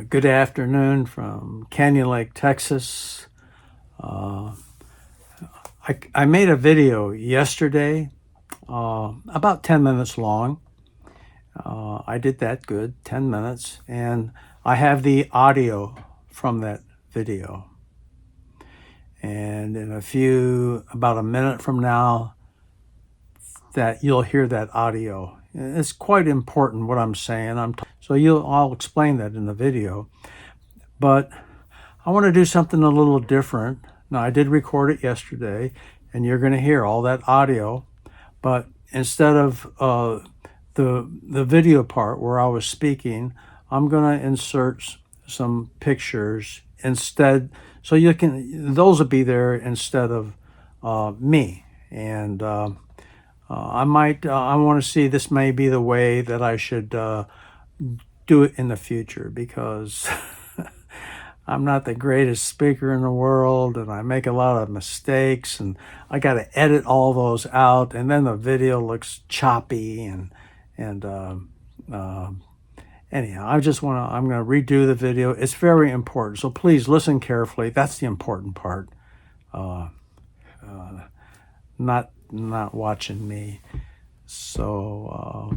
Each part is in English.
Good afternoon from Canyon Lake, Texas. Uh, I made a video yesterday, about 10 minutes long. I did that good, 10 minutes, and I have the audio from that video. And in about a minute from now, that you'll hear that audio. It's quite important what I'm saying. I'll explain that in the video. But I want to do something a little different. Now, I did record it yesterday, and you're going to hear all that audio. But instead of the video part where I was speaking, I'm going to insert some pictures instead, so those will be there instead of me. And I want to see, this may be the way that I should do it in the future, because I'm not the greatest speaker in the world, and I make a lot of mistakes, and I got to edit all those out, and then the video looks choppy, and anyhow, I'm going to redo the video. It's very important, so please listen carefully. That's the important part, not watching me. So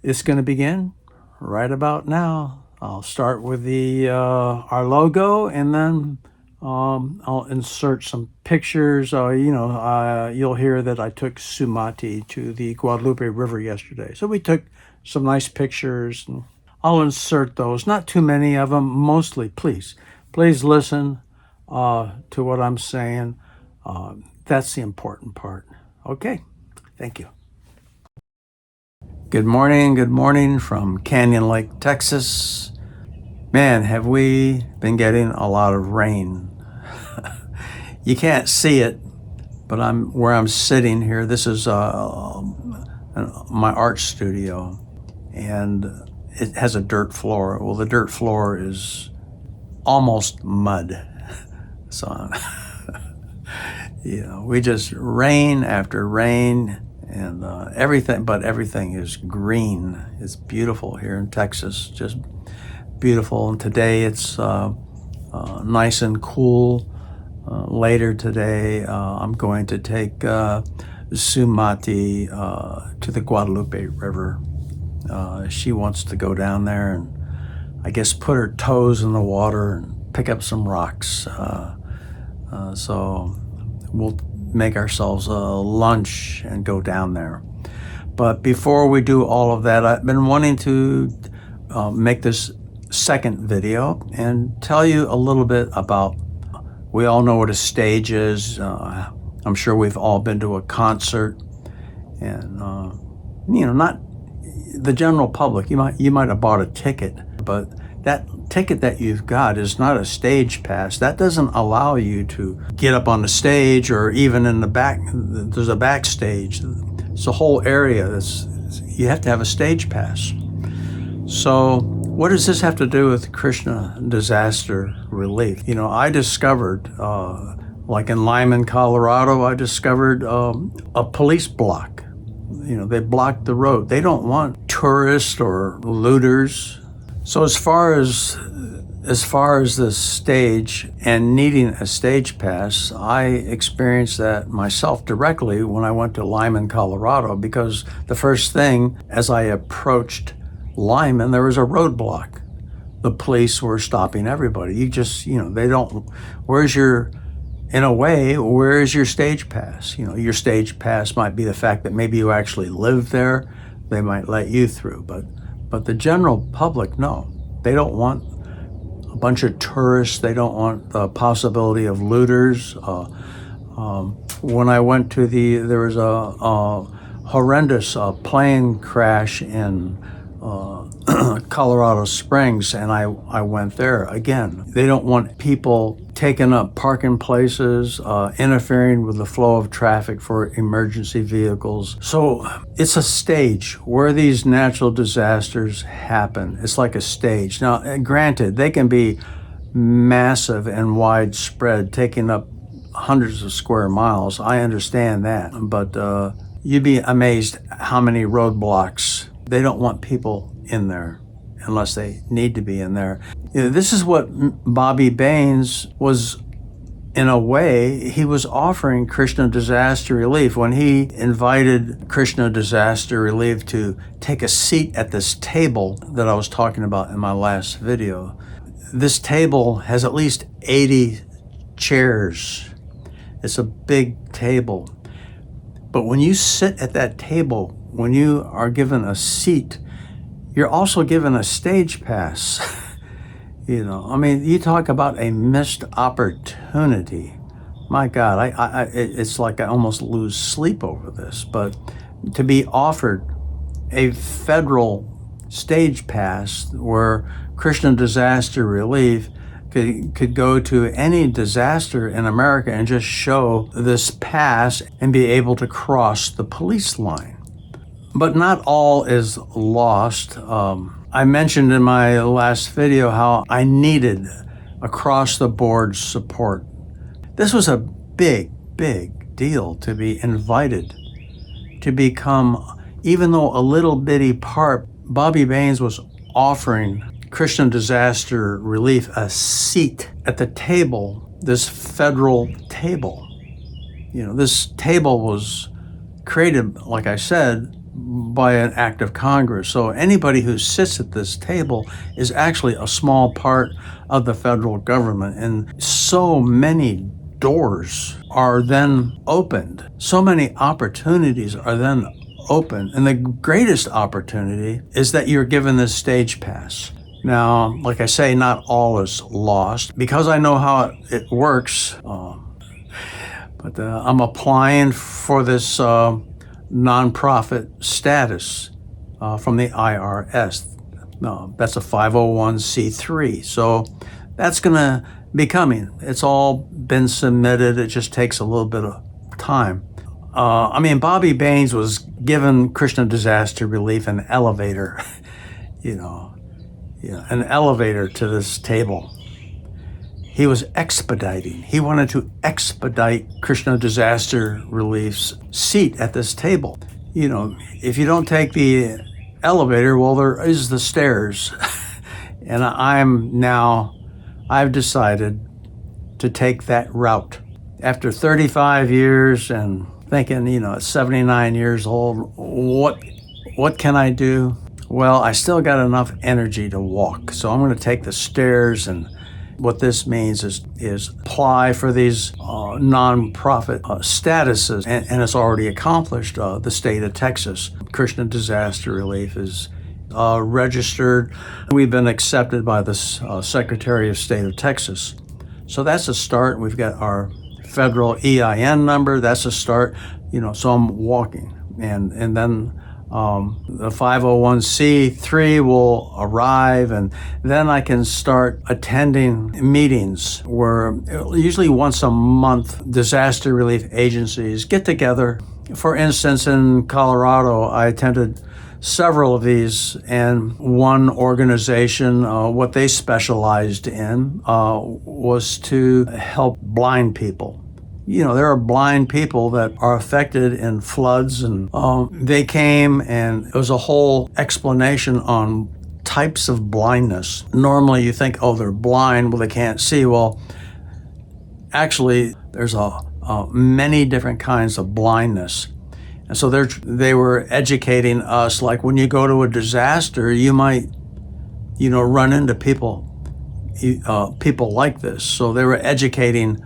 it's going to begin right about now. I'll start with our logo, and then I'll insert some pictures. You'll hear that I took Sumati to the Guadalupe River yesterday. So we took some nice pictures, and I'll insert those. Not too many of them, mostly. Please listen to what I'm saying. That's the important part. Okay, thank you. Good morning from Canyon Lake, Texas. Man, have we been getting a lot of rain. You can't see it, but where I'm sitting here. This is my art studio, and it has a dirt floor. Well, the dirt floor is almost mud. So, we just rain after rain. And everything is green. It's beautiful here in Texas, just beautiful. And today it's nice and cool. Later today, I'm going to take Sumati to the Guadalupe River. She wants to go down there and, I guess, put her toes in the water and pick up some rocks. So we'll make ourselves a lunch and go down there. But before we do all of that, I've been wanting to make this second video and tell you a little bit about, we all know what a stage is. I'm sure we've all been to a concert, and not the general public. You might have bought a ticket, but that ticket that you've got is not a stage pass. That doesn't allow you to get up on the stage, or even in the back. There's a backstage. It's a whole area. You have to have a stage pass. So what does this have to do with Krishna Disaster Relief? I discovered, like in Lyman, Colorado, I discovered a police block. They blocked the road. They don't want tourists or looters. So as far as the stage and needing a stage pass, I experienced that myself directly when I went to Lyman, Colorado, because the first thing, as I approached Lyman, there was a roadblock. The police were stopping everybody. They don't, where's your stage pass? Your stage pass might be the fact that maybe you actually live there. They might let you through, but the general public, no. They don't want a bunch of tourists. They don't want the possibility of looters. When I went there was a horrendous plane crash in Colorado Springs, and I went there again. They don't want people taking up parking places, interfering with the flow of traffic for emergency vehicles. So it's a stage where these natural disasters happen. It's like a stage. Now, granted, they can be massive and widespread, taking up hundreds of square miles. I understand that. But you'd be amazed how many roadblocks. They don't want people in there. unless they need to be in there. This is what Bobby Baines was, in a way, he was offering Krishna Disaster Relief when he invited Krishna Disaster Relief to take a seat at this table that I was talking about in my last video. This table has at least 80 chairs. It's a big table. But when you sit at that table, when you are given a seat, you're also given a stage pass. You talk about a missed opportunity. My God, it's like I almost lose sleep over this. But to be offered a federal stage pass where Krishna Disaster Relief could go to any disaster in America and just show this pass and be able to cross the police line. But not all is lost. I mentioned in my last video how I needed across-the-board support. This was a big, big deal to be invited to become, even though a little bitty part, Bobby Baines was offering Krishna Disaster Relief a seat at the table, this federal table. This table was created, like I said, by an act of Congress. So anybody who sits at this table is actually a small part of the federal government. And so many doors are then opened. So many opportunities are then opened. And the greatest opportunity is that you're given this stage pass. Now, like I say, not all is lost because I know how it works. But I'm applying for this nonprofit status from the IRS. No, that's a 501c3. So that's going to be coming. It's all been submitted. It just takes a little bit of time. Bobby Baines was given Krishna Disaster Relief an elevator, an elevator to this table. He was expediting. He wanted to expedite Krishna Disaster Relief's seat at this table. If you don't take the elevator, well, there is the stairs. And I've decided to take that route. After 35 years and thinking, at 79 years old, what can I do? Well, I still got enough energy to walk. So I'm going to take the stairs, and what this means is apply for these nonprofit statuses, and it's already accomplished. The state of Texas, Krishna Disaster Relief is registered. We've been accepted by the Secretary of State of Texas. So that's a start. We've got our federal EIN number. That's a start. So I'm walking, and then the 501c3 will arrive, and then I can start attending meetings where usually once a month disaster relief agencies get together. For instance, in Colorado, I attended several of these, and one organization, what they specialized in was to help blind people. There are blind people that are affected in floods, and they came, and it was a whole explanation on types of blindness. Normally you think, they're blind, well, they can't see. Well, actually, there's many different kinds of blindness. And so they were educating us, like when you go to a disaster, you might, run into people like this. So they were educating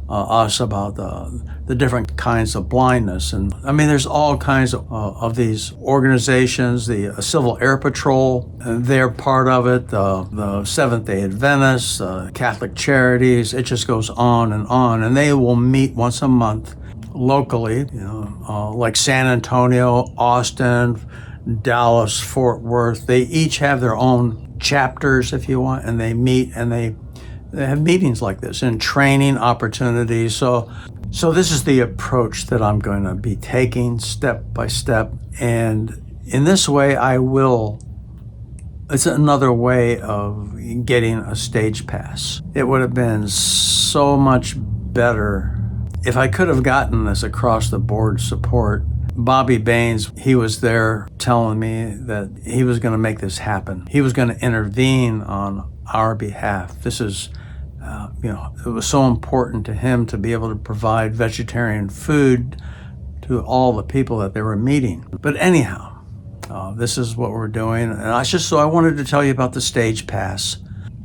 us about the different kinds of blindness. And there's all kinds of these organizations. The Civil Air Patrol, they're part of it, the Seventh-day Adventists, Catholic Charities, it just goes on. And they will meet once a month locally, like San Antonio, Austin, Dallas, Fort Worth. They each have their own chapters, if you want, and they meet, and they have meetings like this and training opportunities. So this is the approach that I'm going to be taking step by step. And in this way, it's another way of getting a stage pass. It would have been so much better if I could have gotten this across the board support, Bobby Baines, he was there telling me that he was going to make this happen. He was going to intervene on our behalf. This is, it was so important to him to be able to provide vegetarian food to all the people that they were meeting. But anyhow, this is what we're doing. And I wanted to tell you about the stage pass.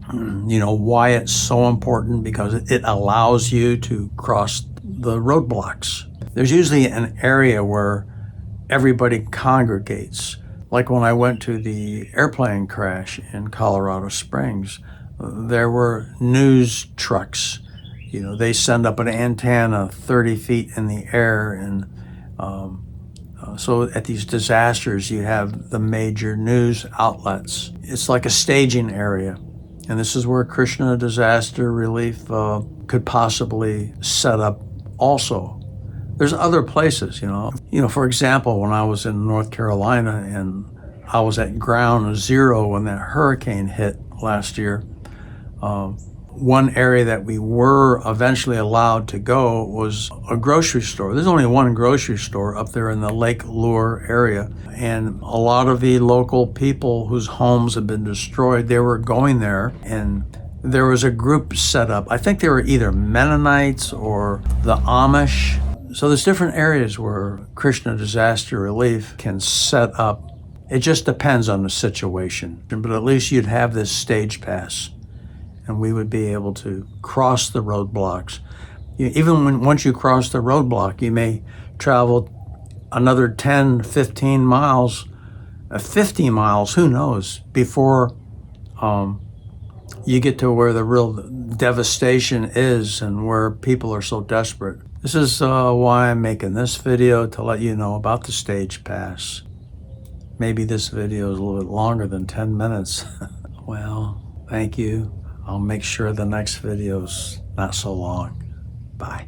Why it's so important, because it allows you to cross the roadblocks. There's usually an area where everybody congregates. Like when I went to the airplane crash in Colorado Springs, there were news trucks. They send up an antenna 30 feet in the air, and so at these disasters, you have the major news outlets. It's like a staging area. And this is where Krishna Disaster Relief could possibly set up also. There's other places, For example, when I was in North Carolina and I was at ground zero when that hurricane hit last year, one area that we were eventually allowed to go was a grocery store. There's only one grocery store up there in the Lake Lure area. And a lot of the local people whose homes had been destroyed, they were going there, and there was a group set up. I think they were either Mennonites or the Amish. So there's different areas where Krishna Disaster Relief can set up. It just depends on the situation. But at least you'd have this stage pass, and we would be able to cross the roadblocks. Even once you cross the roadblock, you may travel another 10, 15 miles, 50 miles, who knows, before you get to where the real devastation is and where people are so desperate. This is why I'm making this video, to let you know about the stage pass. Maybe this video is a little bit longer than 10 minutes. Well, thank you. I'll make sure the next video's not so long. Bye.